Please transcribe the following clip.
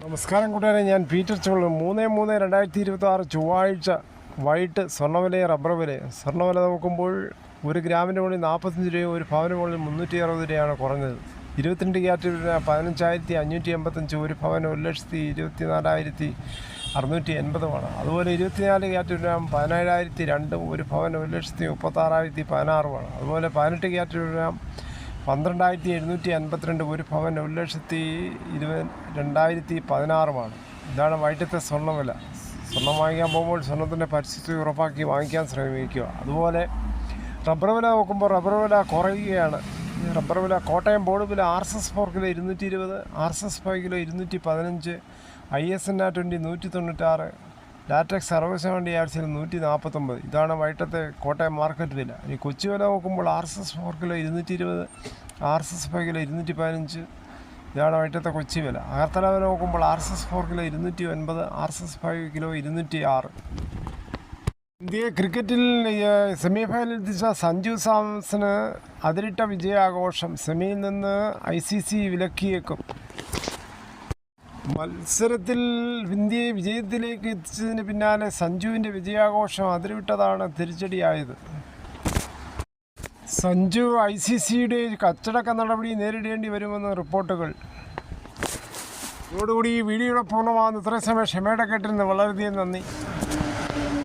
നമസ്കാരം കൂട്ടുകാരെ, ഞാൻ പീറ്റർ ചോള്. 3/3/2026 ചൊവ്വാഴ്ച വൈകിട്ട് സ്വർണ്ണവിലയും റബ്ബർ വിലയും. സ്വർണ്ണവില നോക്കുമ്പോൾ 1 ഗ്രാമിൻ്റെ മുകളിൽ 45 രൂപയും 1 പവന് മുകളിൽ 360 രൂപയാണ് കുറഞ്ഞത്. 22 ക്യാരറ്റ് 15,585, 1 പവന് 1,24,680. അതുപോലെ 24 ക്യാരറ്റ് 17,002, 1 പവന് 1,36,016. അതുപോലെ 18 ക്യാരറ്റ് 12,752, 1 പവൻ 1,20,216. ഇതാണ് വൈകിട്ടത്തെ സ്വർണ്ണവില. സ്വർണ്ണം വാങ്ങിക്കാൻ പോകുമ്പോൾ സ്വർണ്ണത്തിൻ്റെ പരിസ്ഥിതി ഉറപ്പാക്കി വാങ്ങിക്കാൻ ശ്രമിക്കുക. അതുപോലെ റബ്ബർ വില നോക്കുമ്പോൾ റബ്ബർ വില കുറയുകയാണ്. റബ്ബർ വില കോട്ടയം ബോർഡ് വില RSS 4 kilo 220, RSS 5 kilo 215, ISNA20 196, latex 67 ആഴ്ചയിൽ 149. ഇതാണ് വൈകിട്ടത്തെ കോട്ടയം മാർക്കറ്റ് വില. ഇനി കൊച്ചി വില നോക്കുമ്പോൾ RSS 4 കിലോ 220, RSS 5 കിലോ 215. ഇതാണ് വൈകിട്ടത്തെ കൊച്ചി വില. അഗർത്തല വില നോക്കുമ്പോൾ RSS 4 kilo 209, RSS 5 kilo 206. India ക്രിക്കറ്റിൽ സെമി ഫൈനലിൽ എത്തിച്ച സഞ്ജു സാംസന് അതിരിട്ട വിജയാഘോഷം. സെമിയിൽ നിന്ന് ICC വിലക്കിയേക്കും. മത്സരത്തിൽ ഇന്ത്യയെ വിജയത്തിലേക്ക് എത്തിച്ചതിന് പിന്നാലെ സഞ്ജുവിൻ്റെ വിജയാഘോഷം അതിരുവിട്ടതാണ് തിരിച്ചടിയായത്. സഞ്ജു ICCയുടെ കച്ചടക്ക നടപടി നേരിടേണ്ടി വരുമെന്ന് റിപ്പോർട്ടുകൾ. ഇതോടുകൂടി ഈ വീഡിയോയുടെ പൂർണ്ണമാകുന്ന. ഇത്രയും സമയം ക്ഷമയുടെ കേട്ടിരുന്ന് വളരെയധികം നന്ദി.